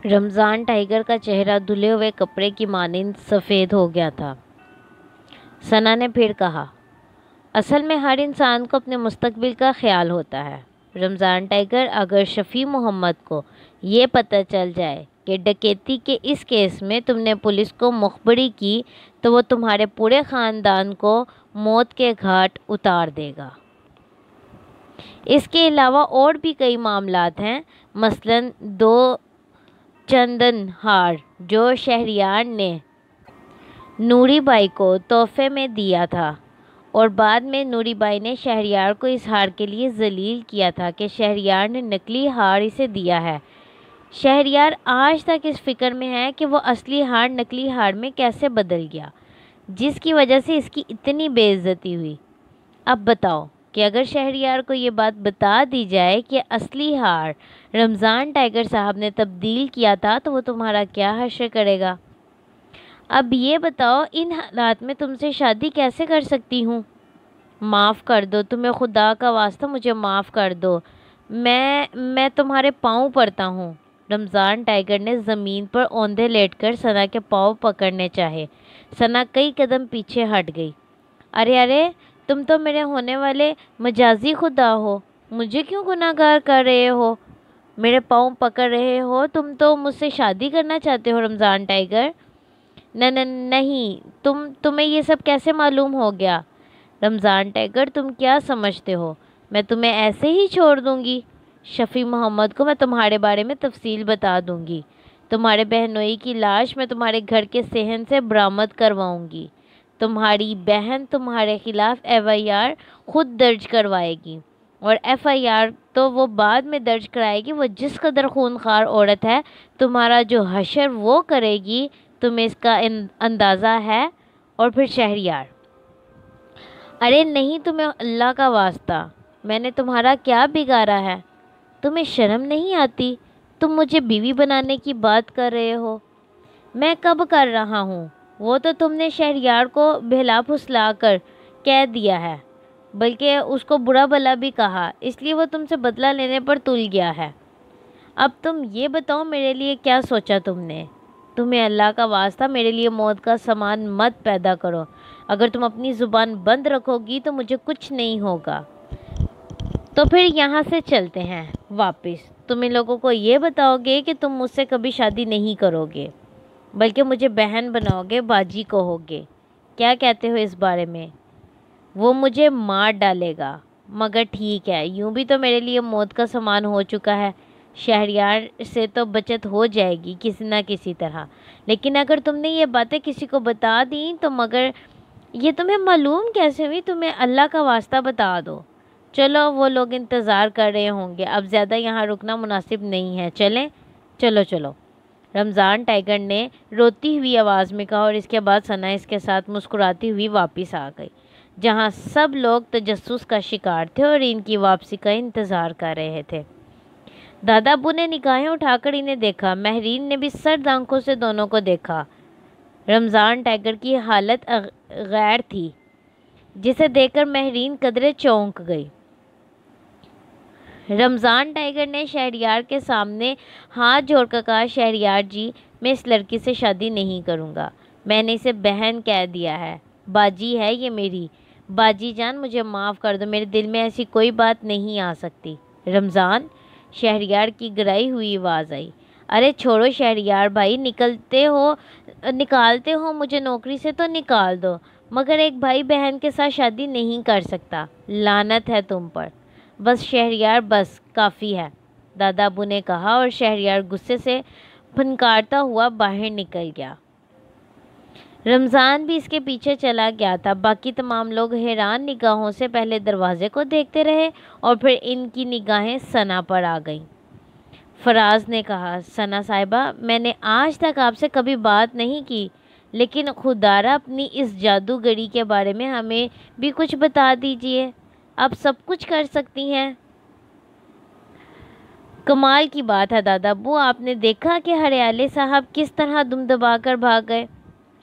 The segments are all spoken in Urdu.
رمضان ٹائیگر کا چہرہ دھلے ہوئے کپڑے کی مانند سفید ہو گیا تھا۔ ثنا نے پھر کہا، اصل میں ہر انسان کو اپنے مستقبل کا خیال ہوتا ہے رمضان ٹائیگر۔ اگر شفیع محمد کو یہ پتہ چل جائے کہ ڈکیتی کے اس کیس میں تم نے پولیس کو مخبری کی تو وہ تمہارے پورے خاندان کو موت کے گھاٹ اتار دے گا۔ اس کے علاوہ اور بھی کئی معاملات ہیں، مثلاً 2 چندن ہار جو شہریار نے نوری بائی کو تحفے میں دیا تھا، اور بعد میں نوری بائی نے شہریار کو اس ہار کے لیے ذلیل کیا تھا کہ شہریار نے نکلی ہار اسے دیا ہے۔ شہریار آج تک اس فکر میں ہے کہ وہ اصلی ہار نکلی ہار میں کیسے بدل گیا، جس کی وجہ سے اس کی اتنی بے عزتی ہوئی۔ اب بتاؤ کہ اگر شہریار کو یہ بات بتا دی جائے کہ اصلی ہار رمضان ٹائیگر صاحب نے تبدیل کیا تھا تو وہ تمہارا کیا حشر کرے گا؟ اب یہ بتاؤ، ان حالات میں تم سے شادی کیسے کر سکتی ہوں؟ معاف کر دو، تمہیں خدا کا واسطہ مجھے معاف کر دو، میں تمہارے پاؤں پڑتا ہوں۔ رمضان ٹائیگر نے زمین پر اوندھے لیٹ کر ثنا کے پاؤں پکڑنے چاہے۔ ثنا کئی قدم پیچھے ہٹ گئی۔ ارے تم تو میرے ہونے والے مجازی خدا ہو، مجھے کیوں گناہ گار کر رہے ہو؟ میرے پاؤں پکڑ رہے ہو؟ تم تو مجھ سے شادی کرنا چاہتے ہو رمضان ٹائیگر؟ نہیں، تمہیں یہ سب کیسے معلوم ہو گیا؟ رمضان ٹائیگر، تم کیا سمجھتے ہو میں تمہیں ایسے ہی چھوڑ دوں گی؟ شفیع محمد کو میں تمہارے بارے میں تفصیل بتا دوں گی۔ تمہارے بہنوئی کی لاش میں تمہارے گھر کے صحن سے برآمد کرواؤں گی۔ تمہاری بہن تمہارے خلاف FIR خود درج کروائے گی، اور FIR تو وہ بعد میں درج کرائے گی۔ وہ جس قدر خونخوار عورت ہے، تمہارا جو حشر وہ کرے گی، تمہیں اس کا اندازہ ہے؟ اور پھر شہریار، ارے نہیں، تمہیں اللہ کا واسطہ، میں نے تمہارا کیا بگاڑا ہے؟ تمہیں شرم نہیں آتی؟ تم مجھے بیوی بنانے کی بات کر رہے ہو؟ میں کب کر رہا ہوں؟ وہ تو تم نے شہریار کو بہلا پھسلا کر کہہ دیا ہے، بلکہ اس کو برا بھلا بھی کہا، اس لیے وہ تم سے بدلہ لینے پر تل گیا ہے۔ اب تم یہ بتاؤ، میرے لیے کیا سوچا تم نے؟ تمہیں اللہ کا واسطہ میرے لیے موت کا سامان مت پیدا کرو۔ اگر تم اپنی زبان بند رکھو گی تو مجھے کچھ نہیں ہوگا۔ تو پھر یہاں سے چلتے ہیں واپس۔ تم ان لوگوں کو یہ بتاؤ گے کہ تم مجھ سے کبھی شادی نہیں کرو گے، بلکہ مجھے بہن بناؤ گے، باجی کہو گے۔ کیا کہتے ہو اس بارے میں؟ وہ مجھے مار ڈالے گا، مگر ٹھیک ہے، یوں بھی تو میرے لیے موت کا سامان ہو چکا ہے۔ شہریار سے تو بچت ہو جائے گی کسی نہ کسی طرح، لیکن اگر تم نے یہ باتیں کسی کو بتا دیں تو مگر یہ تمہیں معلوم کیسے ہوئی؟ تمہیں اللہ کا واسطہ بتا دو۔ چلو، وہ لوگ انتظار کر رہے ہوں گے، اب زیادہ یہاں رکنا مناسب نہیں ہے، چلیں؟ چلو۔ رمضان ٹائیگر نے روتی ہوئی آواز میں کہا، اور اس کے بعد ثنا اس کے ساتھ مسکراتی ہوئی واپس آ گئی، جہاں سب لوگ تجسس کا شکار تھے اور ان کی واپسی کا انتظار کر رہے تھے۔ دادا ابو نے نگاہیں اٹھا کر انہیں دیکھا۔ مہرین نے بھی سرد آنکھوں سے دونوں کو دیکھا۔ رمضان ٹائیگر کی حالت غیر تھی، جسے دیکھ کر مہرین قدرے چونک گئی۔ رمضان ٹائیگر نے شہریار کے سامنے ہاتھ جوڑ کر کہا، شہریار جی، میں اس لڑکی سے شادی نہیں کروں گا، میں نے اسے بہن کہہ دیا ہے، باجی ہے یہ میری۔ باجی جان، مجھے معاف کر دو، میرے دل میں ایسی کوئی بات نہیں آ سکتی۔ رمضان، شہریار کی گرائی ہوئی آواز آئی۔ ارے چھوڑو شہریار بھائی، نکالتے ہو مجھے نوکری سے تو نکال دو، مگر ایک بھائی بہن کے ساتھ شادی نہیں کر سکتا۔ لعنت ہے تم پر۔ بس شہریار، بس کافی ہے، دادا ابو نے کہا، اور شہریار غصے سے پھنکارتا ہوا باہر نکل گیا۔ رمضان بھی اس کے پیچھے چلا گیا تھا۔ باقی تمام لوگ حیران نگاہوں سے پہلے دروازے کو دیکھتے رہے اور پھر ان کی نگاہیں ثنا پر آ گئیں۔ فراز نے کہا، ثنا صاحبہ، میں نے آج تک آپ سے کبھی بات نہیں کی، لیکن خدارا اپنی اس جادوگری کے بارے میں ہمیں بھی کچھ بتا دیجئے، آپ سب کچھ کر سکتی ہیں۔ کمال کی بات ہے دادا ابو، آپ نے دیکھا کہ ہریالے صاحب کس طرح دم دبا کر بھاگ گئے؟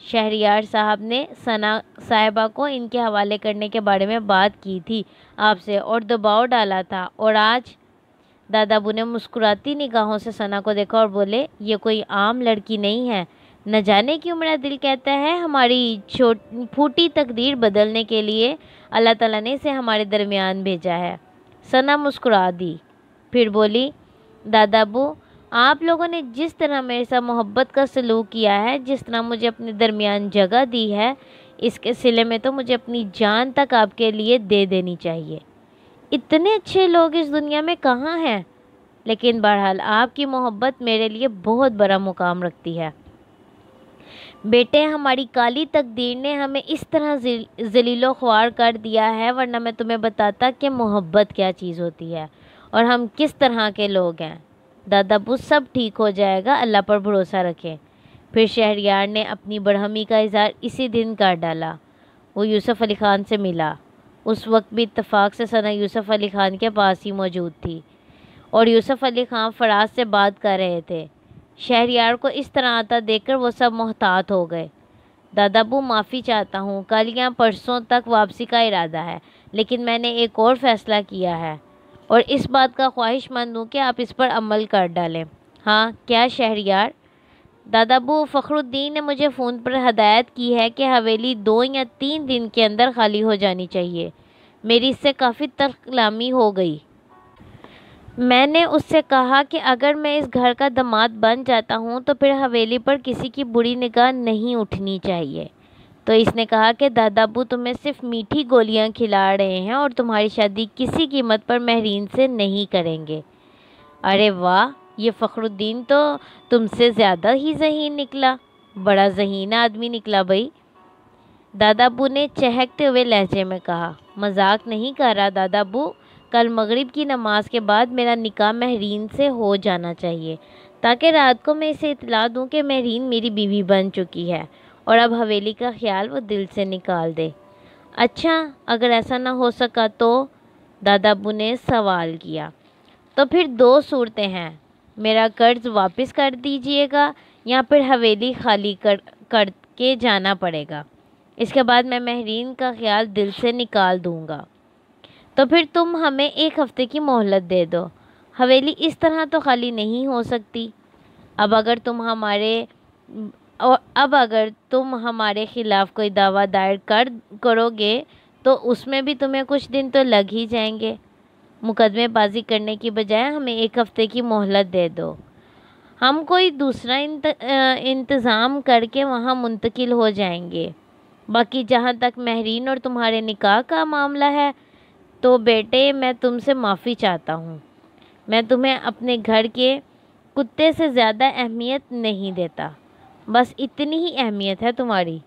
شہریار صاحب نے ثنا صاحبہ کو ان کے حوالے کرنے کے بارے میں بات کی تھی آپ سے اور دباؤ ڈالا تھا، اور آج دادا ابو نے مسکراتی نگاہوں سے ثنا کو دیکھا اور بولے، یہ کوئی عام لڑکی نہیں ہے، نہ جانے کیوں میرا دل کہتا ہے ہماری پھوٹی تقدیر بدلنے کے لیے اللہ تعالیٰ نے اسے ہمارے درمیان بھیجا ہے۔ ثنا مسکرا دی، پھر بولی، دادا ابو، آپ لوگوں نے جس طرح میرے ساتھ محبت کا سلوک کیا ہے، جس طرح مجھے اپنے درمیان جگہ دی ہے، اس کے صلے میں تو مجھے اپنی جان تک آپ کے لیے دے دینی چاہیے۔ اتنے اچھے لوگ اس دنیا میں کہاں ہیں؟ لیکن بہرحال آپ کی محبت میرے لیے بہت بڑا مقام رکھتی ہے۔ بیٹے، ہماری کالی تقدیر نے ہمیں اس طرح ذلیل و خوار کر دیا ہے، ورنہ میں تمہیں بتاتا کہ محبت کیا چیز ہوتی ہے اور ہم کس طرح کے لوگ ہیں۔ دادا ابو، سب ٹھیک ہو جائے گا، اللہ پر بھروسہ رکھیں۔ پھر شہریار نے اپنی برہمی کا اظہار اسی دن کر ڈالا۔ وہ یوسف علی خان سے ملا۔ اس وقت بھی اتفاق سے ثنا یوسف علی خان کے پاس ہی موجود تھی اور یوسف علی خان فراز سے بات کر رہے تھے۔ شہریار کو اس طرح آتا دیکھ کر وہ سب محتاط ہو گئے۔ دادا ابو، معافی چاہتا ہوں، کل یا پرسوں تک واپسی کا ارادہ ہے، لیکن میں نے ایک اور فیصلہ کیا ہے اور اس بات کا خواہش مند ہوں کہ آپ اس پر عمل کر ڈالیں۔ ہاں، کیا شہریار؟ دادا ابو، فخر الدین نے مجھے فون پر ہدایت کی ہے کہ حویلی 2 یا 3 دن کے اندر خالی ہو جانی چاہیے۔ میری اس سے کافی تلخ کلامی ہو گئی۔ میں نے اس سے کہا کہ اگر میں اس گھر کا داماد بن جاتا ہوں تو پھر حویلی پر کسی کی بری نگاہ نہیں اٹھنی چاہیے۔ تو اس نے کہا کہ دادا ابو تمہیں صرف میٹھی گولیاں کھلا رہے ہیں اور تمہاری شادی کسی قیمت پر مہرین سے نہیں کریں گے۔ ارے واہ، یہ فخر الدین تو تم سے زیادہ ہی ذہین نکلا، بڑا ذہین آدمی نکلا بھائی۔ دادا ابو نے چہکتے ہوئے لہجے میں کہا، مذاق نہیں کر رہا دادا ابو، کل مغرب کی نماز کے بعد میرا نکاح مہرین سے ہو جانا چاہیے تاکہ رات کو میں اسے اطلاع دوں کہ مہرین میری بیوی بن چکی ہے اور اب حویلی کا خیال وہ دل سے نکال دے۔ اچھا، اگر ایسا نہ ہو سکا تو؟ دادا ابو نے سوال کیا۔ تو پھر 2 صورتیں ہیں، میرا قرض واپس کر دیجئے گا یا پھر حویلی خالی کر کے جانا پڑے گا، اس کے بعد میں مہرین کا خیال دل سے نکال دوں گا۔ تو پھر تم ہمیں 1 ہفتے کی مہلت دے دو، حویلی اس طرح تو خالی نہیں ہو سکتی۔ اب اگر تم ہمارے خلاف کوئی دعویٰ دائر کرو گے تو اس میں بھی تمہیں کچھ دن تو لگ ہی جائیں گے۔ مقدمے بازی کرنے کی بجائے ہمیں 1 ہفتے کی مہلت دے دو، ہم کوئی دوسرا انتظام کر کے وہاں منتقل ہو جائیں گے۔ باقی جہاں تک مہرین اور تمہارے نکاح کا معاملہ ہے تو بیٹے، میں تم سے معافی چاہتا ہوں، میں تمہیں اپنے گھر کے کتے سے زیادہ اہمیت نہیں دیتا، بس اتنی ہی اہمیت ہے تمہاری۔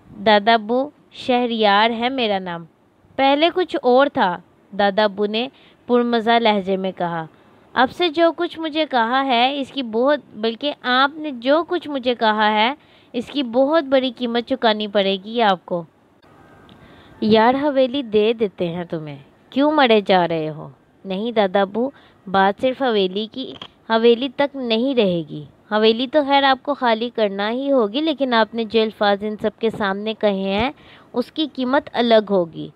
دادا ابو، شہریار ہے میرا نام، پہلے کچھ اور تھا، دادا ابو نے پرمزہ لہجے میں کہا۔ اب سے جو کچھ مجھے کہا ہے بلکہ آپ نے جو کچھ مجھے کہا ہے اس کی بہت بڑی قیمت چکانی پڑے گی آپ کو۔ یار، حویلی دے دیتے ہیں تمہیں، کیوں مرے جا رہے ہو؟ نہیں دادا ابو، بات صرف حویلی تک نہیں رہے گی، حویلی تو خیر آپ کو خالی کرنا ہی ہوگی، لیکن آپ نے جو الفاظ ان سب کے سامنے کہے ہیں اس کی قیمت الگ ہوگی۔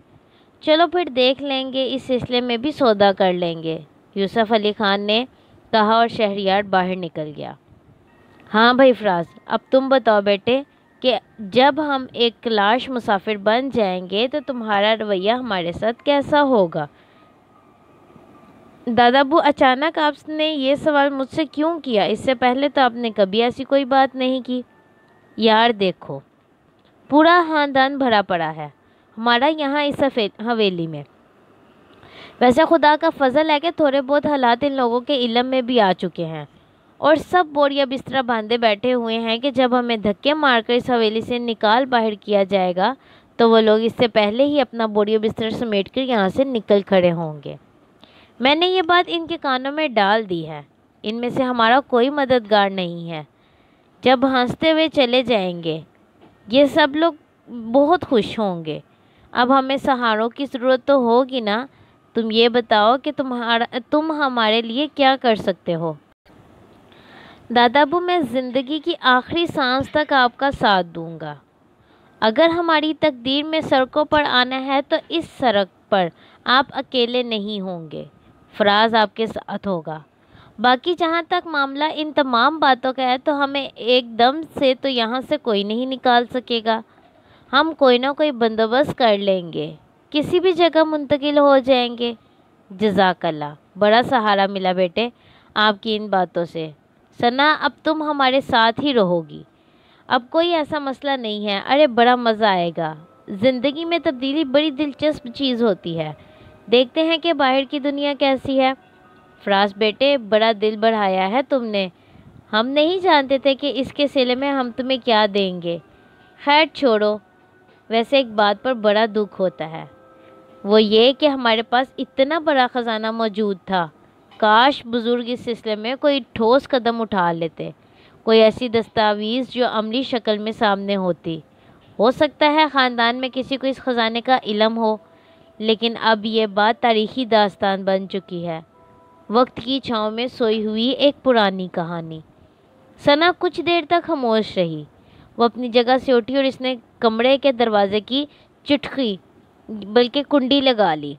چلو پھر دیکھ لیں گے، اس سلسلے میں بھی سودا کر لیں گے، یوسف علی خان نے کہا اور شہریار باہر نکل گیا۔ ہاں بھائی فراز، اب تم بتاؤ بیٹے کہ جب ہم ایک لاش مسافر بن جائیں گے تو تمہارا رویہ ہمارے ساتھ کیسا ہوگا؟ دادا ابو، اچانک آپ نے یہ سوال مجھ سے کیوں کیا؟ اس سے پہلے تو آپ نے کبھی ایسی کوئی بات نہیں کی۔ یار دیکھو، پورا خاندان بھرا پڑا ہے ہمارا یہاں اس حویلی میں۔ ویسے خدا کا فضل ہے کہ تھوڑے بہت حالات ان لوگوں کے علم میں بھی آ چکے ہیں اور سب بوریا بستر باندھے بیٹھے ہوئے ہیں کہ جب ہمیں دھکے مار کر اس حویلی سے نکال باہر کیا جائے گا تو وہ لوگ اس سے پہلے ہی اپنا بوریا بستر سمیٹ کر یہاں سے نکل کھڑے ہوں گے۔ میں نے یہ بات ان کے کانوں میں ڈال دی ہے، ان میں سے ہمارا کوئی مددگار نہیں ہے۔ جب ہنستے ہوئے چلے جائیں گے یہ سب لوگ بہت خوش ہوں گے۔ اب ہمیں سہاروں کی ضرورت تو ہوگی نا، تم یہ بتاؤ کہ تم ہمارے لیے کیا کر سکتے ہو؟ دادا ابو، میں زندگی کی آخری سانس تک آپ کا ساتھ دوں گا۔ اگر ہماری تقدیر میں سڑکوں پر آنا ہے تو اس سڑک پر آپ اکیلے نہیں ہوں گے، فراز آپ کے ساتھ ہوگا۔ باقی جہاں تک معاملہ ان تمام باتوں کا ہے تو ہمیں ایک دم سے تو یہاں سے کوئی نہیں نکال سکے گا، ہم کوئی نہ کوئی بندوبست کر لیں گے، کسی بھی جگہ منتقل ہو جائیں گے۔ جزاک اللہ، بڑا سہارا ملا بیٹے آپ کی ان باتوں سے۔ ثنا اب تم ہمارے ساتھ ہی رہو گی، اب کوئی ایسا مسئلہ نہیں ہے۔ ارے بڑا مزہ آئے گا، زندگی میں تبدیلی بڑی دلچسپ چیز ہوتی ہے، دیکھتے ہیں کہ باہر کی دنیا کیسی ہے۔ فراز بیٹے بڑا دل بڑھایا ہے تم نے، ہم نہیں جانتے تھے کہ اس کے صلے میں ہم تمہیں کیا دیں گے۔ خیر چھوڑو، ویسے ایک بات پر بڑا دکھ ہوتا ہے، وہ یہ کہ ہمارے پاس اتنا بڑا خزانہ موجود تھا، کاش بزرگ اس سلسلے میں کوئی ٹھوس قدم اٹھا لیتے، کوئی ایسی دستاویز جو عملی شکل میں سامنے ہوتی۔ ہو سکتا ہے خاندان میں کسی کو اس خزانے کا علم ہو، لیکن اب یہ بات تاریخی داستان بن چکی ہے، وقت کی چھاؤں میں سوئی ہوئی ایک پرانی کہانی۔ ثنا کچھ دیر تک خاموش رہی، وہ اپنی جگہ سے اٹھی اور اس نے کمرے کے دروازے کی چٹکی بلکہ کنڈی لگا لی۔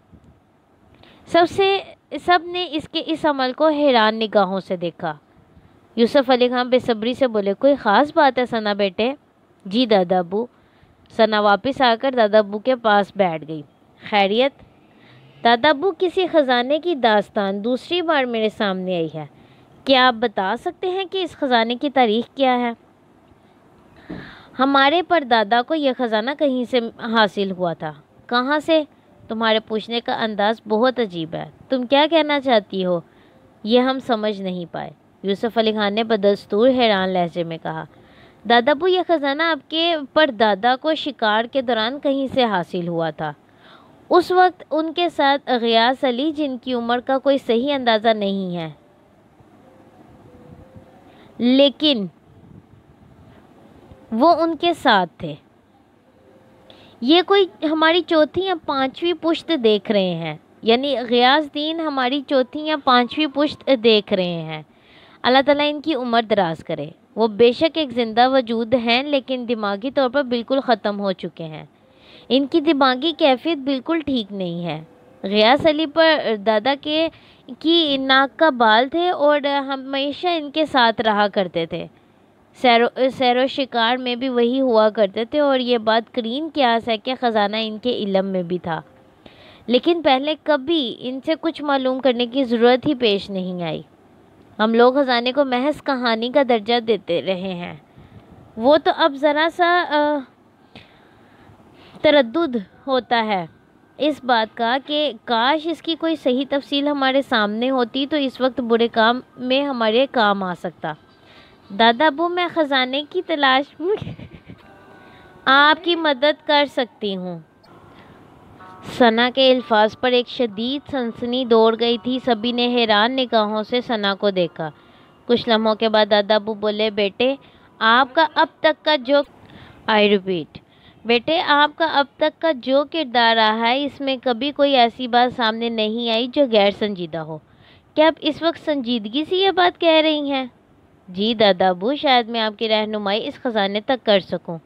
سب نے اس کے اس عمل کو حیران نگاہوں سے دیکھا۔ یوسف علی خان بے صبری سے بولے، کوئی خاص بات ہے ثنا بیٹے؟ جی دادا ابو۔ ثنا واپس آ کر دادا ابو کے پاس بیٹھ گئی۔ خیریت؟ دادا ابو، کسی خزانے کی داستان دوسری بار میرے سامنے آئی ہے، کیا آپ بتا سکتے ہیں کہ اس خزانے کی تاریخ کیا ہے؟ ہمارے پردادا کو یہ خزانہ کہیں سے حاصل ہوا تھا۔ کہاں سے؟ تمہارے پوچھنے کا انداز بہت عجیب ہے، تم کیا کہنا چاہتی ہو؟ یہ ہم سمجھ نہیں پائے، یوسف علی خان نے بدستور حیران لہجے میں کہا۔ دادا ابو، یہ خزانہ آپ کے پردادا کو شکار کے دوران کہیں سے حاصل ہوا تھا۔ اس وقت ان کے ساتھ غیاث علی، جن کی عمر کا کوئی صحیح اندازہ نہیں ہے، لیکن وہ ان کے ساتھ تھے۔ یہ کوئی ہماری چوتھی یا پانچویں پشت دیکھ رہے ہیں، یعنی غیاث دین ہماری چوتھی یا پانچویں پشت دیکھ رہے ہیں۔ اللہ تعالیٰ ان کی عمر دراز کرے۔ وہ بے شک ایک زندہ وجود ہیں، لیکن دماغی طور پر بالکل ختم ہو چکے ہیں، ان کی دماغی کیفیت بالکل ٹھیک نہیں ہے۔ غیاث علی پر دادا کی ناک کا بال تھے اور ہمیشہ ان کے ساتھ رہا کرتے تھے، سیر و شکار میں بھی وہی ہوا کرتے تھے، اور یہ بات قرین قیاس ہے کہ خزانہ ان کے علم میں بھی تھا، لیکن پہلے کبھی ان سے کچھ معلوم کرنے کی ضرورت ہی پیش نہیں آئی۔ ہم لوگ خزانے کو محض کہانی کا درجہ دیتے رہے ہیں۔ وہ تو اب ذرا سا تردد ہوتا ہے اس بات کا کہ کاش اس کی کوئی صحیح تفصیل ہمارے سامنے ہوتی تو اس وقت برے کام میں ہمارے کام آ سکتا۔ دادا ابو، میں خزانے کی تلاش میں آپ کی مدد کر سکتی ہوں۔ ثنا کے الفاظ پر ایک شدید سنسنی دوڑ گئی تھی، سبھی نے حیران نگاہوں سے ثنا کو دیکھا۔ کچھ لمحوں کے بعد دادا ابو بولے، بیٹے آپ کا اب تک کا جو کردار رہا ہے، اس میں کبھی کوئی ایسی بات سامنے نہیں آئی جو غیر سنجیدہ ہو۔ کیا آپ اس وقت سنجیدگی سے یہ بات کہہ رہی ہیں؟ جی دادا ابو، شاید میں آپ کی رہنمائی اس خزانے تک کر سکوں۔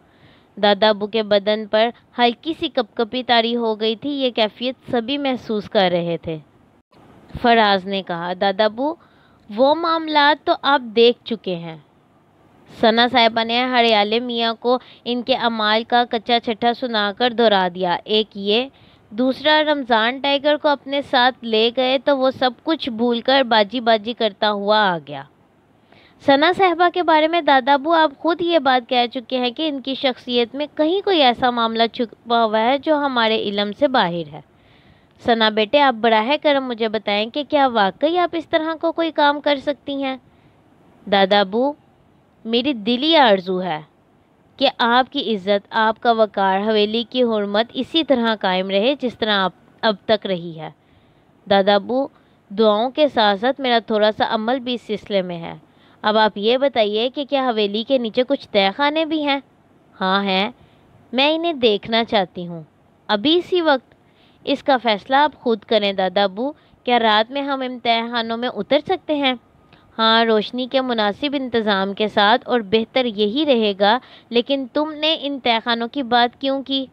دادا ابو کے بدن پر ہلکی سی کپکپی طاری ہو گئی تھی، یہ کیفیت سبھی محسوس کر رہے تھے۔ فراز نے کہا، دادا ابو وہ معاملات تو آپ دیکھ چکے ہیں۔ ثنا صاحبہ نے ہریالے میاں کو ان کے اعمال کا کچا چھٹا سنا کر دہرا دیا۔ ایک یہ، دوسرا رمضان ٹائیگر کو اپنے ساتھ لے گئے تو وہ سب کچھ بھول کر باجی باجی کرتا ہوا آ گیا۔ ثنا صاحبہ کے بارے میں دادا ابو آپ خود یہ بات کہہ چکے ہیں کہ ان کی شخصیت میں کہیں کوئی ایسا معاملہ چھپا ہوا ہے جو ہمارے علم سے باہر ہے۔ ثنا بیٹے، آپ براہ کرم مجھے بتائیں کہ کیا واقعی آپ اس طرح کو کوئی کام کر سکتی ہیں؟ دادا ابو، میری دلی آرزو ہے کہ آپ کی عزت، آپ کا وقار، حویلی کی حرمت اسی طرح قائم رہے جس طرح اب تک رہی ہے۔ دادا ابو، دعاؤں کے ساتھ ساتھ میرا تھوڑا سا عمل بھی اس سلسلے میں ہے۔ اب آپ یہ بتائیے کہ کیا حویلی کے نیچے کچھ تہہ خانے بھی ہیں؟ ہاں ہیں، میں انہیں دیکھنا چاہتی ہوں، ابھی اسی وقت۔ اس کا فیصلہ آپ خود کریں دادا ابو، کیا رات میں ہم ان تہہ خانوں میں اتر سکتے ہیں؟ ہاں، روشنی کے مناسب انتظام کے ساتھ، اور بہتر یہی رہے گا، لیکن تم نے ان تہہ خانوں کی بات کیوں کی؟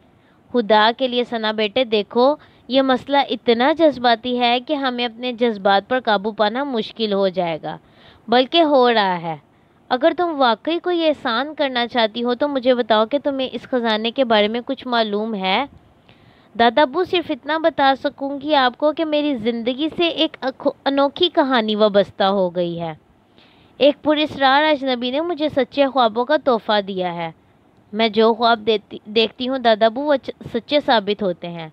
خدا کے لیے ثنا بیٹے دیکھو یہ مسئلہ اتنا جذباتی ہے کہ ہمیں اپنے جذبات پر قابو پانا مشکل ہو جائے گا، بلکہ ہو رہا ہے۔ اگر تم واقعی کوئی احسان کرنا چاہتی ہو تو مجھے بتاؤ کہ تمہیں اس خزانے کے بارے میں کچھ معلوم ہے۔ دادا ابو، صرف اتنا بتا سکوں گی آپ کو کہ میری زندگی سے ایک انوکھی کہانی وابستہ ہو گئی ہے۔ ایک پراسرار اجنبی نے مجھے سچے خوابوں کا تحفہ دیا ہے۔ میں جو خواب دیکھتی ہوں دادا ابو، وہ سچے ثابت ہوتے ہیں۔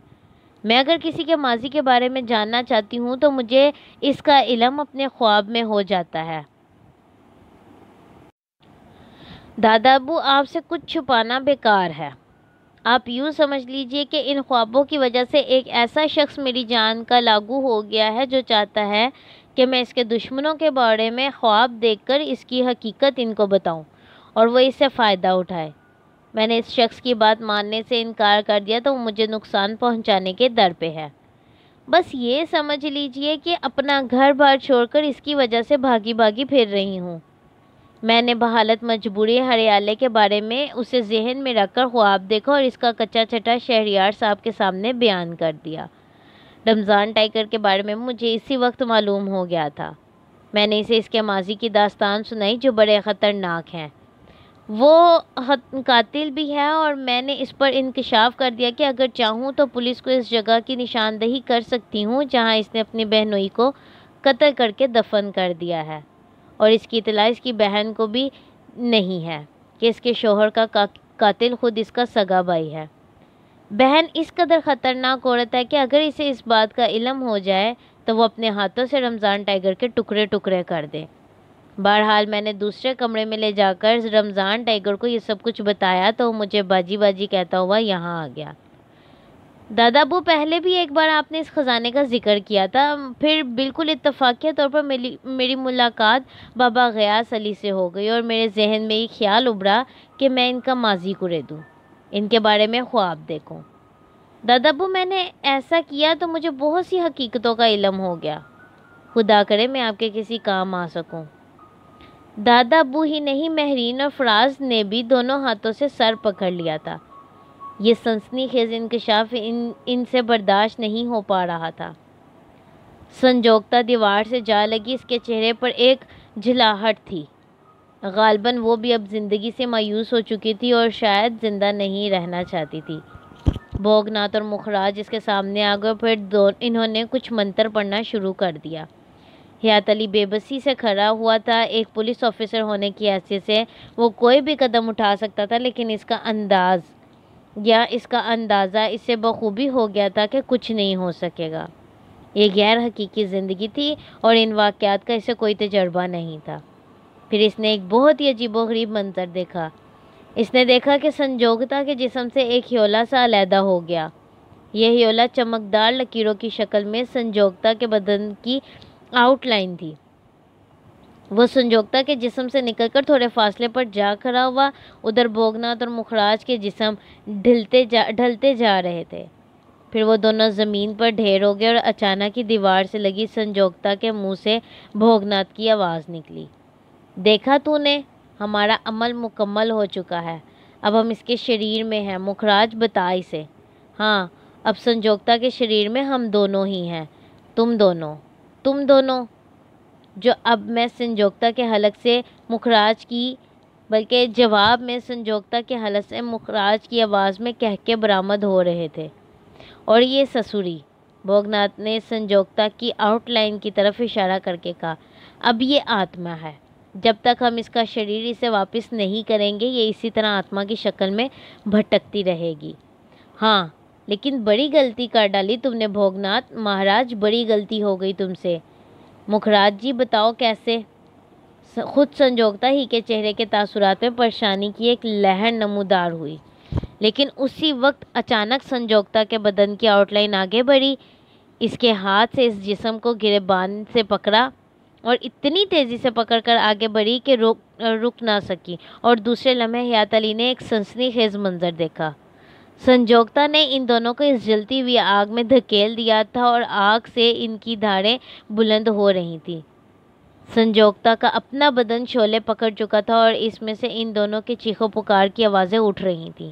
میں اگر کسی کے ماضی کے بارے میں جاننا چاہتی ہوں تو مجھے اس کا علم اپنے خواب میں ہو جاتا ہے۔ دادا ابو، آپ سے کچھ چھپانا بیکار ہے۔ آپ یوں سمجھ لیجئے کہ ان خوابوں کی وجہ سے ایک ایسا شخص میری جان کا لاگو ہو گیا ہے جو چاہتا ہے کہ میں اس کے دشمنوں کے بارے میں خواب دیکھ کر اس کی حقیقت ان کو بتاؤں اور وہ اس سے فائدہ اٹھائے۔ میں نے اس شخص کی بات ماننے سے انکار کر دیا تو وہ مجھے نقصان پہنچانے کے در پہ ہے۔ بس یہ سمجھ لیجئے کہ اپنا گھر بار چھوڑ کر اس کی وجہ سے بھاگی بھاگی پھر رہی ہوں۔ میں نے بحالت مجبوری ہریالے کے بارے میں اسے ذہن میں رکھ کر خواب دیکھا اور اس کا کچا چٹا شہریار صاحب کے سامنے بیان کر دیا۔ رمضان ٹائیگر کے بارے میں مجھے اسی وقت معلوم ہو گیا تھا۔ میں نے اسے اس کے ماضی کی داستان سنائی جو بڑے خطرناک ہیں۔ وہ قاتل بھی ہے اور میں نے اس پر انکشاف کر دیا کہ اگر چاہوں تو پولیس کو اس جگہ کی نشاندہی کر سکتی ہوں جہاں اس نے اپنی بہنوئی کو قتل کر کے دفن کر دیا ہے، اور اس کی اطلاع اس کی بہن کو بھی نہیں ہے کہ اس کے شوہر کا قاتل خود اس کا سگا بھائی ہے۔ بہن اس قدر خطرناک عورت ہے کہ اگر اسے اس بات کا علم ہو جائے تو وہ اپنے ہاتھوں سے رمضان ٹائیگر کے ٹکڑے ٹکڑے کر دے۔ بہرحال میں نے دوسرے کمرے میں لے جا کر رمضان ٹائیگر کو یہ سب کچھ بتایا تو وہ مجھے باجی باجی کہتا ہوا یہاں آ گیا۔ دادا ابو، پہلے بھی ایک بار آپ نے اس خزانے کا ذکر کیا تھا، پھر بالکل اتفاقیہ طور پر میری ملاقات بابا غیاث علی سے ہو گئی اور میرے ذہن میں یہ خیال ابھرا کہ میں ان کا ماضی کریدوں، ان کے بارے میں خواب دیکھوں۔ دادا ابو، میں نے ایسا کیا تو مجھے بہت سی حقیقتوں کا علم ہو گیا۔ خدا کرے میں آپ کے کسی کام آ سکوں۔ دادا ابو ہی نہیں، مہرین اور فراز نے بھی دونوں ہاتھوں سے سر پکڑ لیا تھا۔ یہ سنسنی خیز انکشاف ان سے برداشت نہیں ہو پا رہا تھا۔ سنجوگتا دیوار سے جا لگی، اس کے چہرے پر ایک جھلاہٹ تھی۔ غالباً وہ بھی اب زندگی سے مایوس ہو چکی تھی اور شاید زندہ نہیں رہنا چاہتی تھی۔ بھوگناتھ اور مخراج اس کے سامنے آ گئے، پھر انہوں نے کچھ منتر پڑھنا شروع کر دیا۔ حیات علی بے بسی سے کھڑا ہوا تھا۔ ایک پولیس آفیسر ہونے کی حیثیت سے وہ کوئی بھی قدم اٹھا سکتا تھا، لیکن اس کا اندازہ اس سے بخوبی ہو گیا تھا کہ کچھ نہیں ہو سکے گا۔ یہ غیر حقیقی زندگی تھی اور ان واقعات کا اسے کوئی تجربہ نہیں تھا۔ پھر اس نے ایک بہت ہی عجیب و غریب منظر دیکھا۔ اس نے دیکھا کہ سنجوگتا کے جسم سے ایک ہیولا سا علیحدہ ہو گیا۔ یہ ہیولا چمکدار لکیروں کی شکل میں سنجوگتا کے بدن کی آؤٹ لائن تھی۔ وہ سنجوگتا کے جسم سے نکل کر تھوڑے فاصلے پر جا کھڑا ہوا۔ ادھر بھوگناتھ اور مخراج کے جسم ڈھلتے جا رہے تھے۔ پھر وہ دونوں زمین پر ڈھیر ہو گئے اور اچانک ہی دیوار سے لگی سنجوگتا کے منہ سے بھوگناتھ کی آواز نکلی، دیکھا تو نے، ہمارا عمل مکمل ہو چکا ہے، اب ہم اس کے شریر میں ہیں۔ مخراج، بتا اسے۔ ہاں، اب سنجوگتا کے شریر میں ہم دونوں ہی ہیں، تم دونوں جو اب میں سنجوگتا کے حلق سے مخراج کی بلکہ جواب میں سنجوگتا کے حلق سے مخراج کی آواز میں کہکے برآمد ہو رہے تھے۔ اور یہ سسوری، بھوگناتھ نے سنجوگتا کی آؤٹ لائن کی طرف اشارہ کر کے کہا، اب یہ آتما ہے۔ جب تک ہم اس کا شریر اسے واپس نہیں کریں گے یہ اسی طرح آتما کی شکل میں بھٹکتی رہے گی۔ ہاں، لیکن بڑی غلطی کر ڈالی تم نے بھوگناتھ، مہاراج بڑی غلطی ہو گئی تم سے۔ مخراج جی، بتاؤ کیسے؟ خود سنجوگتا ہی کے چہرے کے تاثرات میں پریشانی کی ایک لہر نمودار ہوئی، لیکن اسی وقت اچانک سنجوگتا کے بدن کی آؤٹ لائن آگے بڑھی، اس کے ہاتھ سے اس جسم کو گریبان سے پکڑا اور اتنی تیزی سے پکڑ کر آگے بڑھی کہ رک نہ سکی، اور دوسرے لمحے حیات علی نے ایک سنسنی خیز منظر دیکھا۔ سنجوگتا نے ان دونوں کو اس جلتی ہوئی آگ میں دھکیل دیا تھا اور آگ سے ان کی دھاڑیں بلند ہو رہی تھیں۔ سنجوگتا کا اپنا بدن شعلے پکڑ چکا تھا اور اس میں سے ان دونوں کے چیخو پکار کی آوازیں اٹھ رہی تھیں۔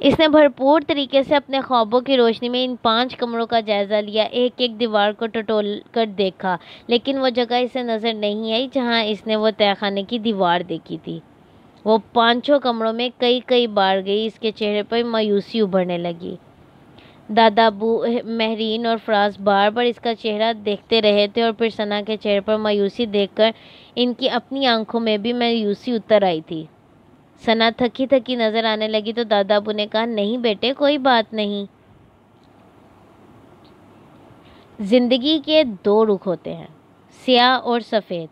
اس نے بھرپور طریقے سے اپنے خوابوں کی روشنی میں ان 5 کمروں کا جائزہ لیا، ایک ایک دیوار کو ٹٹول کر دیکھا، لیکن وہ جگہ اسے نظر نہیں آئی جہاں اس نے وہ تہہ خانے کی دیوار دیکھی تھی۔ وہ 5 کمروں میں کئی بار گئی، اس کے چہرے پر مایوسی ابھرنے لگی۔ دادا ابو، مہرین اور فراز بار بار اس کا چہرہ دیکھتے رہے تھے، اور پھر ثنا کے چہرے پر مایوسی دیکھ کر ان کی اپنی آنکھوں میں بھی مایوسی اتر آئی تھی۔ ثنا تھکی تھکی نظر آنے لگی تو دادا ابو نے کہا، نہیں بیٹے، کوئی بات نہیں۔ زندگی کے 2 رخ ہوتے ہیں، سیاہ اور سفید،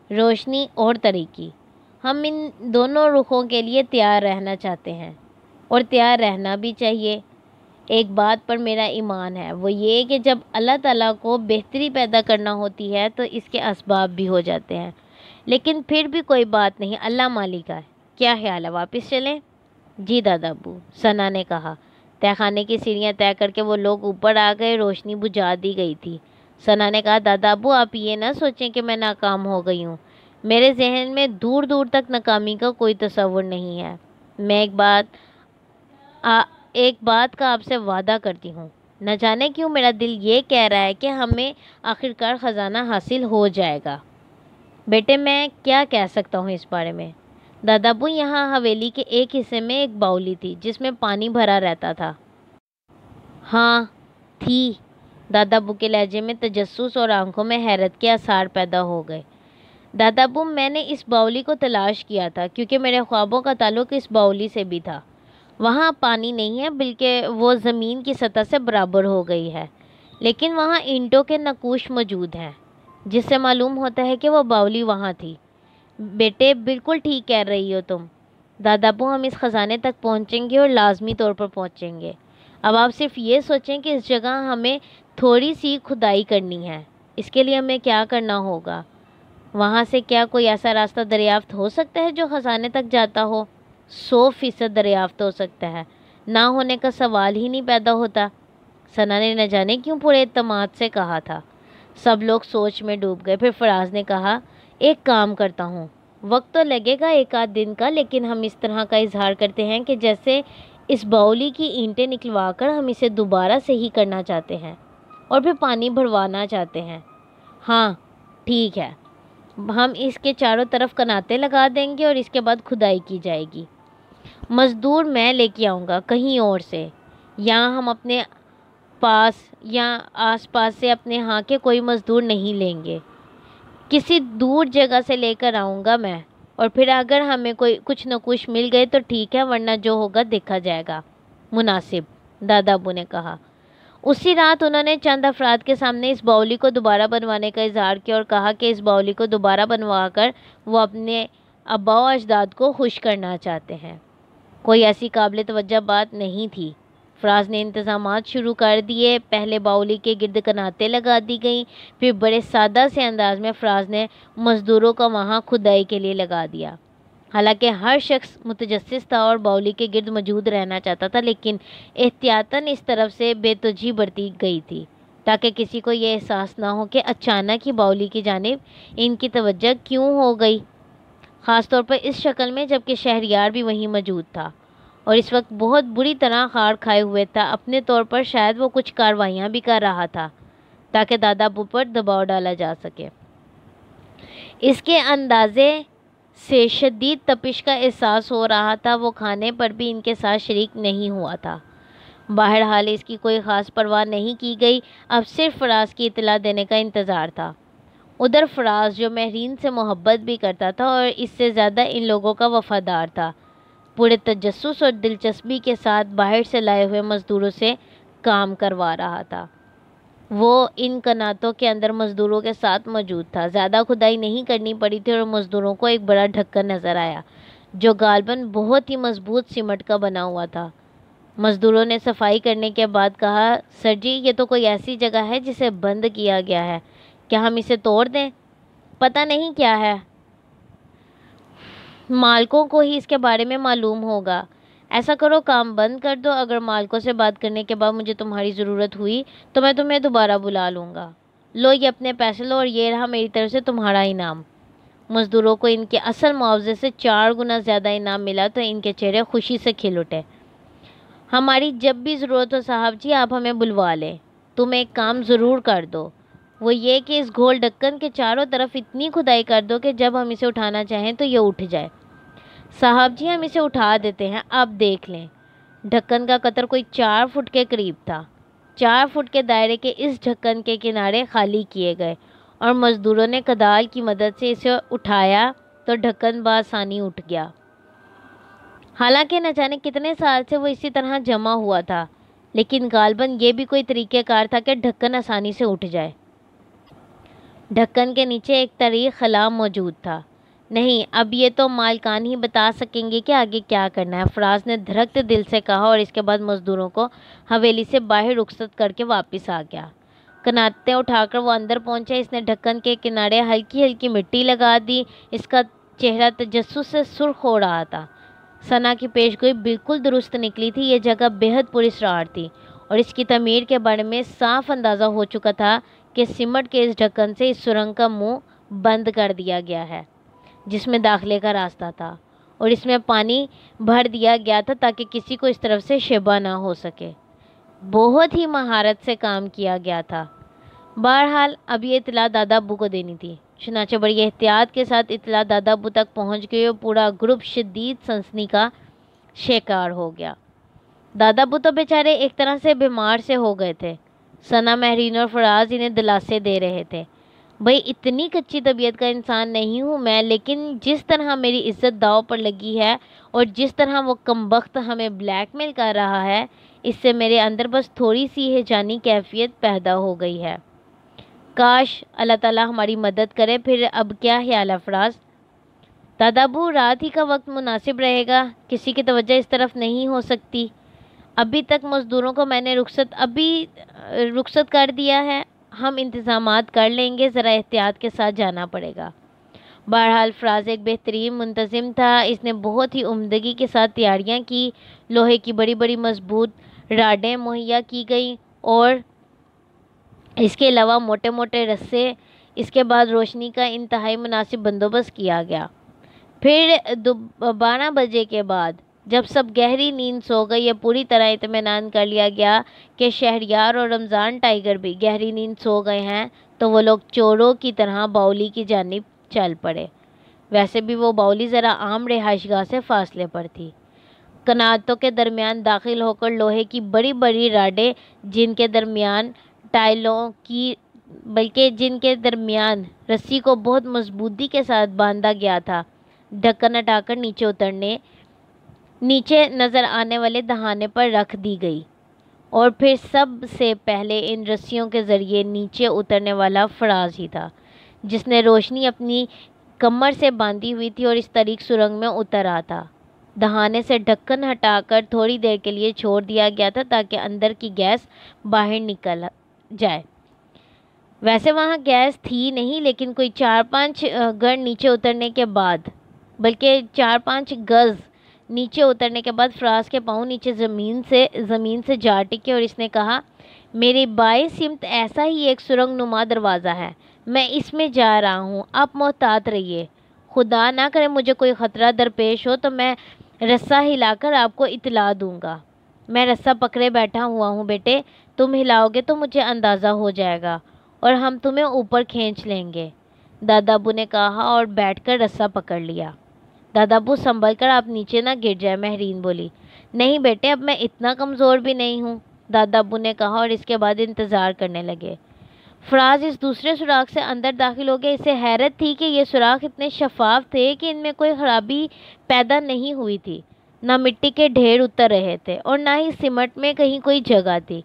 روشنی اور تاریکی۔ ہم ان دونوں رخوں کے لیے تیار رہنا چاہتے ہیں، اور تیار رہنا بھی چاہیے۔ ایک بات پر میرا ایمان ہے، وہ یہ کہ جب اللہ تعالیٰ کو بہتری پیدا کرنا ہوتی ہے تو اس کے اسباب بھی ہو جاتے ہیں، لیکن پھر بھی کوئی بات نہیں، اللہ مالک ہے۔ کیا خیال ہے، واپس چلیں؟ جی دادا ابو، ثنا نے کہا۔ تہہ خانے کی سیڑھیاں طے کر کے وہ لوگ اوپر آ گئے، روشنی بجھا دی گئی تھی۔ ثنا نے کہا، دادا ابو آپ یہ نہ سوچیں کہ میں ناکام ہو گئی ہوں، میرے ذہن میں دور دور تک ناکامی کا کوئی تصور نہیں ہے۔ میں ایک بات کا آپ سے وعدہ کرتی ہوں، نہ جانے کیوں میرا دل یہ کہہ رہا ہے کہ ہمیں آخرکار خزانہ حاصل ہو جائے گا۔ بیٹے میں کیا کہہ سکتا ہوں اس بارے میں؟ دادا ابو، یہاں حویلی کے ایک حصے میں ایک باولی تھی جس میں پانی بھرا رہتا تھا۔ ہاں تھی۔ دادا ابو کے لہجے میں تجسس اور آنکھوں میں حیرت کے آثار پیدا ہو گئے۔ دادا ابو، میں نے اس باولی کو تلاش کیا تھا کیونکہ میرے خوابوں کا تعلق اس باولی سے بھی تھا۔ وہاں پانی نہیں ہے، بلکہ وہ زمین کی سطح سے برابر ہو گئی ہے، لیکن وہاں اینٹوں کے نقوش موجود ہیں جس سے معلوم ہوتا ہے کہ وہ باولی وہاں تھی۔ بیٹے بالکل ٹھیک کہہ رہی ہو تم۔ دادا ابو، ہم اس خزانے تک پہنچیں گے اور لازمی طور پر پہنچیں گے۔ اب آپ صرف یہ سوچیں کہ اس جگہ ہمیں تھوڑی سی کھدائی کرنی ہے۔ اس کے لیے ہمیں کیا کرنا ہوگا؟ وہاں سے کیا کوئی ایسا راستہ دریافت ہو سکتا ہے جو خزانے تک جاتا ہو؟ 100% دریافت ہو سکتا ہے، نہ ہونے کا سوال ہی نہیں پیدا ہوتا، ثنا نے نہ جانے کیوں پورے اعتماد سے کہا تھا۔ سب لوگ سوچ میں ڈوب گئے۔ پھر فراز نے کہا، ایک کام کرتا ہوں، وقت تو لگے گا 1 دن کا، لیکن ہم اس طرح کا اظہار کرتے ہیں کہ جیسے اس باولی کی اینٹیں نکلوا کر ہم اسے دوبارہ صحیح کرنا چاہتے ہیں اور پھر پانی بھروانا چاہتے ہیں۔ ہاں ٹھیک ہے، ہم اس کے چاروں طرف کناتے لگا دیں گے اور اس کے بعد کھدائی کی جائے گی۔ مزدور میں لے کے آؤں گا کہیں اور سے، یہاں ہم اپنے پاس یا آس پاس سے اپنے ہاں کے کوئی مزدور نہیں لیں گے، کسی دور جگہ سے لے کر آؤں گا میں، اور پھر اگر ہمیں کچھ نقوش مل گئے تو ٹھیک ہے، ورنہ جو ہوگا دیکھا جائے گا۔ مناسب، دادا ابو نے کہا۔ اسی رات انہوں نے چند افراد کے سامنے اس باولی کو دوبارہ بنوانے کا اظہار کیا اور کہا کہ اس باولی کو دوبارہ بنوا کر وہ اپنے آباء و اجداد کو خوش کرنا چاہتے ہیں۔ کوئی ایسی قابل توجہ بات نہیں تھی۔ فراز نے انتظامات شروع کر دیے۔ پہلے باولی کے گرد کناتیں لگا دی گئیں، پھر بڑے سادہ سے انداز میں فراز نے مزدوروں کو وہاں کھدائی کے لیے لگا دیا۔ حالانکہ ہر شخص متجسس تھا اور باولی کے گرد موجود رہنا چاہتا تھا، لیکن احتیاطاً اس طرف سے بے توجہی برتی گئی تھی تاکہ کسی کو یہ احساس نہ ہو کہ اچانک ہی باولی کی جانب ان کی توجہ کیوں ہو گئی، خاص طور پر اس شکل میں جبکہ شہریار بھی وہیں موجود تھا اور اس وقت بہت بری طرح خار کھائے ہوئے تھا۔ اپنے طور پر شاید وہ کچھ کاروائیاں بھی کر رہا تھا تاکہ دادا ابو پر دباؤ ڈالا جا سکے۔ اس کے اندازے سے شدید تپش کا احساس ہو رہا تھا، وہ کھانے پر بھی ان کے ساتھ شریک نہیں ہوا تھا۔ بہرحال اس کی کوئی خاص پرواہ نہیں کی گئی، اب صرف فراز کی اطلاع دینے کا انتظار تھا۔ ادھر فراز جو مہرین سے محبت بھی کرتا تھا اور اس سے زیادہ ان لوگوں کا وفادار تھا، پورے تجسس اور دلچسپی کے ساتھ باہر سے لائے ہوئے مزدوروں سے کام کروا رہا تھا۔ وہ ان کناتوں کے اندر مزدوروں کے ساتھ موجود تھا۔ زیادہ کھدائی نہیں کرنی پڑی تھی اور مزدوروں کو ایک بڑا ڈھکن نظر آیا جو غالباً بہت ہی مضبوط سیمنٹ کا بنا ہوا تھا۔ مزدوروں نے صفائی کرنے کے بعد کہا، سر جی یہ تو کوئی ایسی جگہ ہے جسے بند کیا گیا ہے، کیا ہم اسے توڑ دیں؟ پتہ نہیں کیا ہے، مالکوں کو ہی اس کے بارے میں معلوم ہوگا۔ ایسا کرو، کام بند کر دو، اگر مالکوں سے بات کرنے کے بعد مجھے تمہاری ضرورت ہوئی تو میں تمہیں دوبارہ بلا لوں گا۔ لو یہ اپنے پیسے لو اور یہ رہا میری طرف سے تمہارا انعام۔ مزدوروں کو ان کے اصل معاوضے سے 4 گنا زیادہ انعام ملا تو ان کے چہرے خوشی سے کھل اٹھے۔ ہماری جب بھی ضرورت ہو صاحب جی آپ ہمیں بلوا لیں. تم ایک کام ضرور کر دو، وہ یہ کہ اس گھول ڈھکن کے چاروں طرف اتنی کھدائی کر دو کہ جب ہم اسے اٹھانا چاہیں تو یہ اٹھ جائے. صاحب جی ہم اسے اٹھا دیتے ہیں، آپ دیکھ لیں. ڈھکن کا قطر کوئی 4 فٹ کے قریب تھا. 4 فٹ کے دائرے کے اس ڈھکن کے کنارے خالی کیے گئے اور مزدوروں نے کدال کی مدد سے اسے اٹھایا تو ڈھکن بآسانی اٹھ گیا. حالانکہ نہ جانے کتنے سال سے وہ اسی طرح جمع ہوا تھا، لیکن غالباً یہ بھی کوئی طریقہ کار تھا کہ ڈھکن آسانی سے اٹھ جائے. ڈھکن کے نیچے ایک طرح خلا موجود تھا. نہیں، اب یہ تو مالکان ہی بتا سکیں گے کہ آگے کیا کرنا ہے، فراز نے دھڑکتے دل سے کہا اور اس کے بعد مزدوروں کو حویلی سے باہر رخصت کر کے واپس آ گیا. کناتیں اٹھا کر وہ اندر پہنچا. اس نے ڈھکن کے کنارے ہلکی ہلکی مٹی لگا دی. اس کا چہرہ تجسس سے سرخ ہو رہا تھا. ثنا کی پیشگوئی بالکل درست نکلی تھی. یہ جگہ بےحد پراسرار تھی اور اس کی تعمیر کے بارے میں صاف اندازہ ہو چکا تھا کہ سمٹ کے اس ڈھکن سے اس سرنگ کا منہ بند کر دیا گیا ہے جس میں داخلے کا راستہ تھا، اور اس میں پانی بھر دیا گیا تھا تاکہ کسی کو اس طرف سے شبہ نہ ہو سکے. بہت ہی مہارت سے کام کیا گیا تھا. بہرحال اب یہ اطلاع دادا ابو کو دینی تھی. چنانچہ بڑی احتیاط کے ساتھ اطلاع دادا ابو تک پہنچ گئی اور پورا گروپ شدید سنسنی کا شکار ہو گیا. دادا ابو تو بیچارے ایک طرح سے بیمار سے ہو گئے تھے. ثنا، مہرین اور فراز انہیں دلاسے دے رہے تھے. بھئی اتنی کچی طبیعت کا انسان نہیں ہوں میں، لیکن جس طرح میری عزت داؤ پر لگی ہے اور جس طرح وہ کمبخت ہمیں بلیک میل کر رہا ہے، اس سے میرے اندر بس تھوڑی سی ہیجانی کیفیت پیدا ہو گئی ہے. کاش اللہ تعالیٰ ہماری مدد کرے. پھر اب کیا خیال ہے فراز؟ دادا ابو، رات ہی کا وقت مناسب رہے گا. کسی کی توجہ اس طرف نہیں ہو سکتی. ابھی تک مزدوروں کو میں نے رخصت کر دیا ہے. ہم انتظامات کر لیں گے، ذرا احتیاط کے ساتھ جانا پڑے گا. بہرحال فراز ایک بہترین منتظم تھا. اس نے بہت ہی عمدگی کے ساتھ تیاریاں کی. لوہے کی بڑی بڑی مضبوط راڈیں مہیا کی گئیں اور اس کے علاوہ موٹے موٹے رسے. اس کے بعد روشنی کا انتہائی مناسب بندوبست کیا گیا. پھر 12 بجے کے بعد جب سب گہری نیند سو گئی، یہ پوری طرح اطمینان کر لیا گیا کہ شہریار اور رمضان ٹائیگر بھی گہری نیند سو گئے ہیں، تو وہ لوگ چوروں کی طرح باولی کی جانب چل پڑے. ویسے بھی وہ باولی ذرا عام رہائش گاہ سے فاصلے پر تھی. کناتوں کے درمیان داخل ہو کر لوہے کی بڑی بڑی راڈیں جن کے درمیان رسی کو بہت مضبوطی کے ساتھ باندھا گیا تھا، ڈھکن ہٹا کر نیچے نظر آنے والے دہانے پر رکھ دی گئی. اور پھر سب سے پہلے ان رسیوں کے ذریعے نیچے اترنے والا فراز ہی تھا، جس نے روشنی اپنی کمر سے باندھی ہوئی تھی اور اس طریق سرنگ میں اتر آتا تھا. دہانے سے ڈھکن ہٹا کر تھوڑی دیر کے لیے چھوڑ دیا گیا تھا تاکہ اندر کی گیس باہر نکل جائے. ویسے وہاں گیس تھی نہیں، لیکن کوئی 4-5 گز نیچے اترنے کے بعد فراز کے پاؤں نیچے زمین سے جا ٹکے اور اس نے کہا، میری بائیں سمت ایسا ہی ایک سرنگ نما دروازہ ہے، میں اس میں جا رہا ہوں، آپ محتاط رہیے. خدا نہ کرے مجھے کوئی خطرہ درپیش ہو تو میں رسا ہلا کر آپ کو اطلاع دوں گا. میں رسا پکڑے بیٹھا ہوا ہوں بیٹے، تم ہلاؤ گے تو مجھے اندازہ ہو جائے گا اور ہم تمہیں اوپر کھینچ لیں گے. دادا ابو نے کہا اور بیٹھ کر رسا پکڑ لیا. دادا ابو سنبھل کر، آپ نیچے نہ گر جائے. مہرین بولی. نہیں بیٹے، اب میں اتنا کمزور بھی نہیں ہوں، دادا ابو نے کہا اور اس کے بعد انتظار کرنے لگے. فراز اس دوسرے سوراخ سے اندر داخل ہو گیا. اسے حیرت تھی کہ یہ سوراخ اتنے شفاف تھے کہ ان میں کوئی خرابی پیدا نہیں ہوئی تھی. نہ مٹی کے ڈھیر اتر رہے تھے اور نہ ہی سمٹ میں کہیں کوئی جگہ تھی.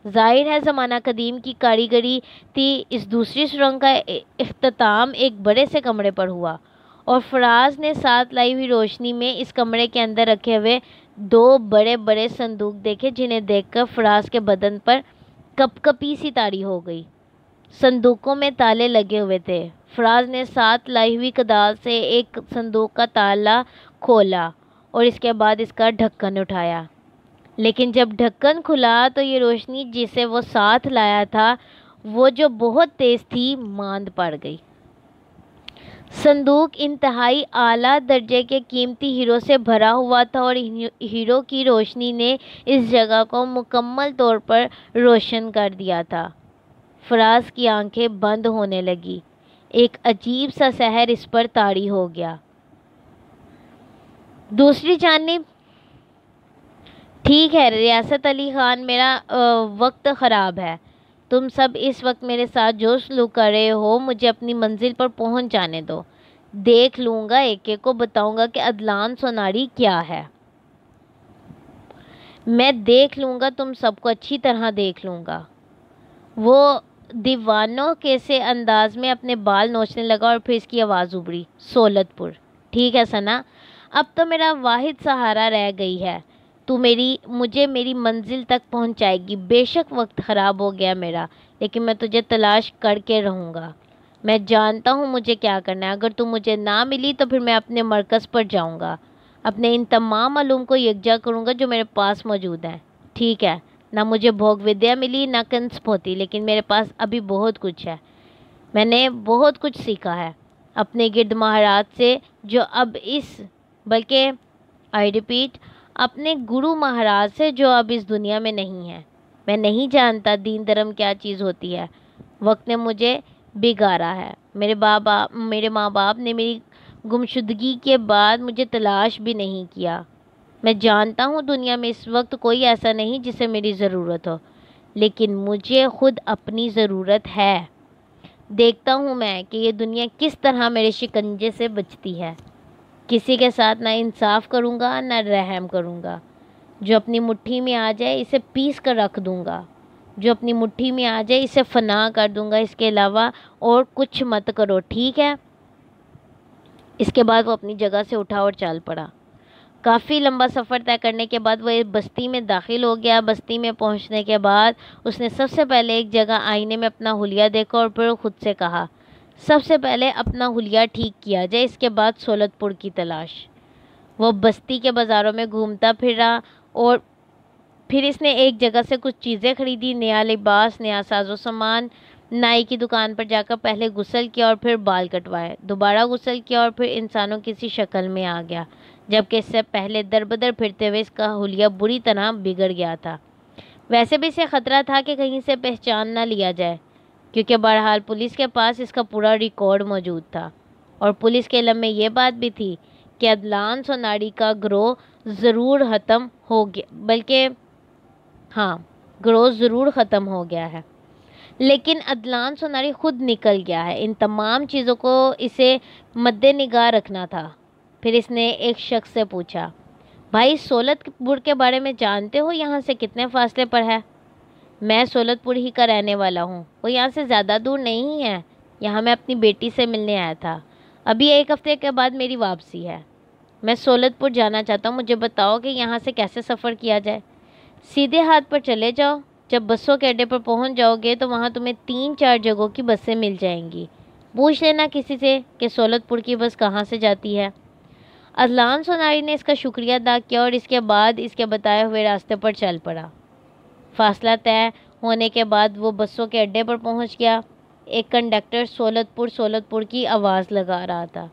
ظاہر ہے زمانہ قدیم کی کاریگری تھی. اس دوسری سرنگ کا اختتام ایک بڑے سے کمرے پر ہوا اور فراز نے ساتھ لائی ہوئی روشنی میں اس کمرے کے اندر رکھے ہوئے 2 بڑے بڑے صندوق دیکھے، جنہیں دیکھ کر فراز کے بدن پر کپ کپی سی طاری ہو گئی. صندوقوں میں تالے لگے ہوئے تھے. فراز نے ساتھ لائی ہوئی کدال سے ایک صندوق کا تالا کھولا اور اس کے بعد اس کا ڈھکن اٹھایا. لیکن جب ڈھکن کھلا تو یہ روشنی جسے وہ ساتھ لایا تھا، وہ جو بہت تیز تھی، ماند پڑ گئی. صندوق انتہائی اعلیٰ درجے کے قیمتی ہیروں سے بھرا ہوا تھا اور ہیروں کی روشنی نے اس جگہ کو مکمل طور پر روشن کر دیا تھا۔ فراز کی آنکھیں بند ہونے لگی۔ ایک عجیب سا سحر اس پر طاری ہو گیا۔ دوسری جانب، ٹھیک ہے ریاست علی خان، میرا وقت خراب ہے۔ تم سب اس وقت میرے ساتھ جو سلوک کر رہے ہو، مجھے اپنی منزل پر پہنچ جانے دو۔ دیکھ لوں گا، ایک ایک کو بتاؤں گا کہ عدلان سوناری کیا ہے۔ میں دیکھ لوں گا، تم سب کو اچھی طرح دیکھ لوں گا۔ وہ دیوانوں کے سے انداز میں اپنے بال نوچنے لگا اور پھر اس کی آواز ابھری، سولت پور۔ ٹھیک ہے ثنا، اب تو میرا واحد سہارا رہ گئی ہے۔ تو مجھے میری منزل تک پہنچائے گی۔ بے شک وقت خراب ہو گیا میرا، لیکن میں تجھے تلاش کر کے رہوں گا۔ میں جانتا ہوں مجھے کیا کرنا ہے۔ اگر تو مجھے نہ ملی تو پھر میں اپنے مرکز پر جاؤں گا، اپنے ان تمام علوم کو یکجا کروں گا جو میرے پاس موجود ہیں۔ ٹھیک ہے، نہ مجھے بھوگ ودیا ملی نہ کنسپوتی، لیکن میرے پاس ابھی بہت کچھ ہے۔ میں نے بہت کچھ سیکھا ہے اپنے گرد مہاراج سے، جو اب بلکہ آئی ریپیٹ، اپنے گرو مہاراج سے جو اب اس دنیا میں نہیں ہے۔ میں نہیں جانتا دین دھرم کیا چیز ہوتی ہے۔ وقت نے مجھے بگاڑا ہے۔ میرے ماں باپ نے میری گمشدگی کے بعد مجھے تلاش بھی نہیں کیا۔ میں جانتا ہوں دنیا میں اس وقت کوئی ایسا نہیں جسے میری ضرورت ہو، لیکن مجھے خود اپنی ضرورت ہے۔ دیکھتا ہوں میں کہ یہ دنیا کس طرح میرے شکنجے سے بچتی ہے۔ کسی کے ساتھ نہ انصاف کروں گا نہ رحم کروں گا۔ جو اپنی مٹھی میں آ جائے اسے پیس کر رکھ دوں گا، جو اپنی مٹھی میں آ جائے اسے فنا کر دوں گا۔ اس کے علاوہ اور کچھ مت کرو، ٹھیک ہے؟ اس کے بعد وہ اپنی جگہ سے اٹھا اور چل پڑا۔ کافی لمبا سفر طے کرنے کے بعد وہ ایک بستی میں داخل ہو گیا۔ بستی میں پہنچنے کے بعد اس نے سب سے پہلے ایک جگہ آئینے میں اپنا حلیہ دیکھا اور پھر خود سے کہا، سب سے پہلے اپنا حلیہ ٹھیک کیا جائے، اس کے بعد سولت پور کی تلاش۔ وہ بستی کے بازاروں میں گھومتا پھرا اور پھر اس نے ایک جگہ سے کچھ چیزیں خریدی، نیا لباس، نیا ساز و سامان۔ نائی کی دکان پر جا کر پہلے غسل کیا اور پھر بال کٹوائے، دوبارہ غسل کیا اور پھر انسانوں کی سی شکل میں آ گیا، جبکہ اس سے پہلے در بدر پھرتے ہوئے اس کا حلیہ بری طرح بگڑ گیا تھا۔ ویسے بھی اسے خطرہ تھا کہ کہیں سے پہچان نہ لیا جائے، کیونکہ بہرحال پولیس کے پاس اس کا پورا ریکارڈ موجود تھا، اور پولیس کے علم میں یہ بات بھی تھی کہ عدلان سوناری کا گروہ ضرور ختم ہو گیا، گروہ ضرور ختم ہو گیا ہے، لیکن عدلان سوناری خود نکل گیا ہے۔ ان تمام چیزوں کو اسے مد نگاہ رکھنا تھا۔ پھر اس نے ایک شخص سے پوچھا، بھائی سولت پور کے بارے میں جانتے ہو؟ یہاں سے کتنے فاصلے پر ہے؟ میں سولت پور ہی کا رہنے والا ہوں، وہ یہاں سے زیادہ دور نہیں ہے۔ یہاں میں اپنی بیٹی سے ملنے آیا تھا، ابھی ایک ہفتے کے بعد میری واپسی ہے۔ میں سولت پور جانا چاہتا ہوں، مجھے بتاؤ کہ یہاں سے کیسے سفر کیا جائے؟ سیدھے ہاتھ پر چلے جاؤ، جب بسوں کے اڈے پر پہنچ جاؤ گے تو وہاں تمہیں 3-4 جگہوں کی بسیں مل جائیں گی۔ پوچھ لینا کسی سے کہ سولت پور کی بس کہاں سے جاتی ہے۔ عدلان سوناری نے اس کا شکریہ ادا کیا اور اس کے بعد اس کے بتائے ہوئے راستے پر چل پڑا۔ فاصلہ طے ہونے کے بعد وہ بسوں کے اڈے پر پہنچ گیا۔ ایک کنڈکٹر سولت پور کی آواز لگا رہا تھا،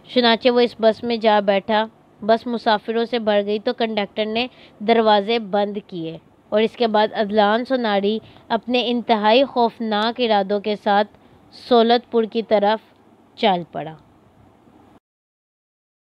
چنانچہ وہ اس بس میں جا بیٹھا۔ بس مسافروں سے بھر گئی تو کنڈکٹر نے دروازے بند کیے اور اس کے بعد عدلان سوناری اپنے انتہائی خوفناک ارادوں کے ساتھ سولت پور کی طرف چل پڑا۔